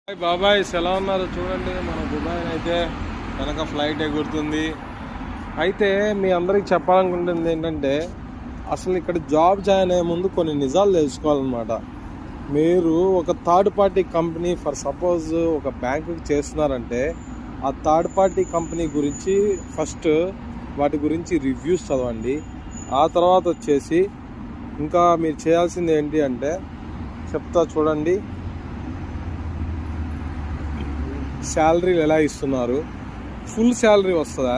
బాబాయ్ ఎలా ఉన్నారు చూడండి. మన దుబాయ్ అయితే వెనక ఫ్లైట్ ఎగురుతుంది. అయితే మీ అందరికి చెప్పాలనుకుంటుంది ఏంటంటే, అసలు ఇక్కడ జాబ్ జాయిన్ అయ్యే ముందు కొన్ని నిజాలు తెలుసుకోవాలన్నమాట. మీరు ఒక third party company for suppose ఒక బ్యాంకుకి చేస్తున్నారంటే, ఆ థర్డ్ పార్టీ కంపెనీ గురించి ఫస్ట్ వాటి గురించి రివ్యూస్ చదవండి. ఆ తర్వాత వచ్చేసి ఇంకా మీరు చేయాల్సింది ఏంటి అంటే చెప్తా చూడండి. శాలరీలు ఎలా ఇస్తున్నారు, ఫుల్ శాలరీ వస్తుందా,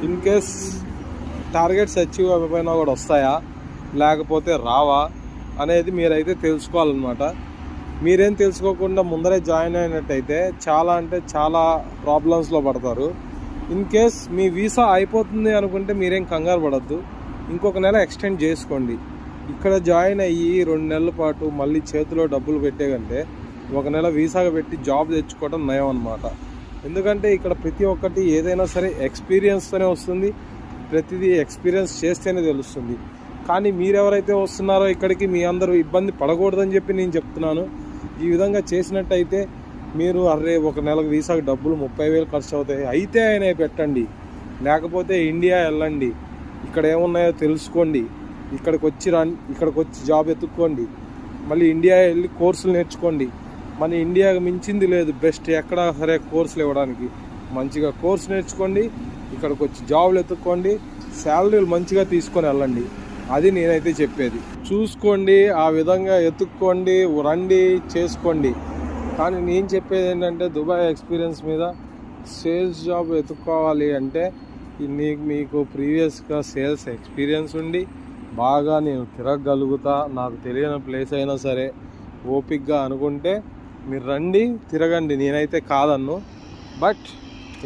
ఇన్ కేస్ టార్గెట్స్ అచీవ్ అయిపోయినా కూడా వస్తాయా లేకపోతే రావా అనేది మీరైతే తెలుసుకోవాలన్నమాట. మీరేం తెలుసుకోకుండా ముందరే జాయిన్ అయినట్టయితే చాలా అంటే చాలా ప్రాబ్లమ్స్లో పడతారు. ఇన్ కేస్ మీ వీసా అయిపోతుంది అనుకుంటే మీరేం కంగారు పడద్దు, ఇంకొక నెల ఎక్స్టెండ్ చేసుకోండి. ఇక్కడ జాయిన్ అయ్యి 2 నెలల పాటు మళ్ళీ చేతిలో డబ్బులు పెట్టే కంటే ఒక నెల వీసాగా పెట్టి జాబ్ తెచ్చుకోవడం నయం అన్నమాట. ఎందుకంటే ఇక్కడ ప్రతి ఒక్కటి ఏదైనా సరే ఎక్స్పీరియన్స్తోనే వస్తుంది, ప్రతిదీ ఎక్స్పీరియన్స్ చేస్తేనే తెలుస్తుంది. కానీ మీరెవరైతే వస్తున్నారో ఇక్కడికి మీ అందరూ ఇబ్బంది పడకూడదని చెప్పి నేను చెప్తున్నాను. ఈ విధంగా చేసినట్టయితే మీరు ఒక నెలకు వీసాకి డబ్బులు 30,000 ఖర్చు అవుతాయి, అయితే అయినా పెట్టండి, లేకపోతే ఇండియా వెళ్ళండి, ఇక్కడ ఏమున్నాయో తెలుసుకోండి, ఇక్కడికి వచ్చి జాబ్ ఎత్తుక్కోండి, మళ్ళీ ఇండియా వెళ్ళి కోర్సులు నేర్చుకోండి. మన ఇండియాకి మించింది లేదు బెస్ట్ ఎక్కడ సరే కోర్సులు ఇవ్వడానికి. మంచిగా కోర్సు నేర్చుకోండి, ఇక్కడికి వచ్చి జాబులు ఎత్తుక్కోండి, శాలరీలు మంచిగా తీసుకొని వెళ్ళండి. అది నేనైతే చెప్పేది. చూసుకోండి, ఆ విధంగా ఎత్తుక్కోండి, రండి, చేసుకోండి. కానీ నేను చెప్పేది ఏంటంటే దుబాయ్ ఎక్స్పీరియన్స్ మీద సేల్స్ జాబ్ ఎత్తుక్కోవాలి అంటే మీకు ప్రీవియస్గా సేల్స్ ఎక్స్పీరియన్స్ ఉండి బాగా నేను తిరగగలుగుతా, నాకు తెలియని ప్లేస్ అయినా సరే ఓపిక్గా అనుకుంటే మీరు రండి, తిరగండి, నేనైతే కాదన్ను. బట్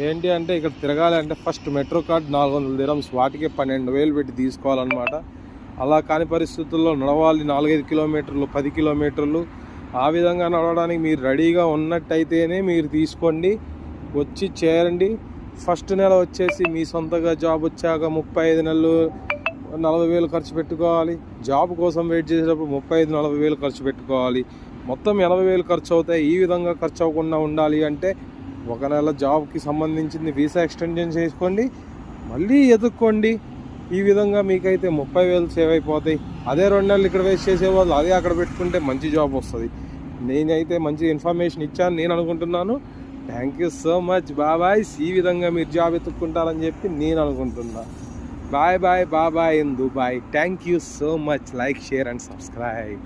ఏంటి అంటే ఇక్కడ తిరగాలి అంటే ఫస్ట్ మెట్రో కార్డ్ 400 dirhams, వాటికే 12,000 పెట్టి తీసుకోవాలన్నమాట. అలా కాని పరిస్థితుల్లో నడవాలి 4-5 కిలోమీటర్లు, 10 కిలోమీటర్లు. ఆ విధంగా నడవడానికి మీరు రెడీగా ఉన్నట్టయితేనే మీరు తీసుకోండి, వచ్చి చేరండి. ఫస్ట్ నెల వచ్చేసి మీ సొంతగా జాబ్ వచ్చాక 35 నెలలు 40,000 ఖర్చు పెట్టుకోవాలి. జాబ్ కోసం వెయిట్ చేసేటప్పుడు 35-40,000 ఖర్చు పెట్టుకోవాలి. మొత్తం 80,000 ఖర్చు అవుతాయి. ఈ విధంగా ఖర్చు అవ్వకుండా ఉండాలి అంటే ఒక నెల జాబ్కి సంబంధించింది వీసా ఎక్స్టెన్షన్ చేసుకోండి, మళ్ళీ ఎదుక్కోండి. ఈ విధంగా మీకైతే 30,000 సేవ్ అయిపోతాయి. అదే 2 నెలలు ఇక్కడ వేస్ట్ చేసే వాళ్ళు అదే అక్కడ పెట్టుకుంటే మంచి జాబ్ వస్తుంది. నేనైతే మంచి ఇన్ఫర్మేషన్ ఇచ్చాను నేను అనుకుంటున్నాను. థ్యాంక్ యూ సో మచ్ బాబాయ్. ఈ విధంగా మీరు జాబ్ ఎత్తుక్కుంటారని చెప్పి నేను అనుకుంటున్నా. Bye bye in Dubai. Thank you so much. Like, share and subscribe.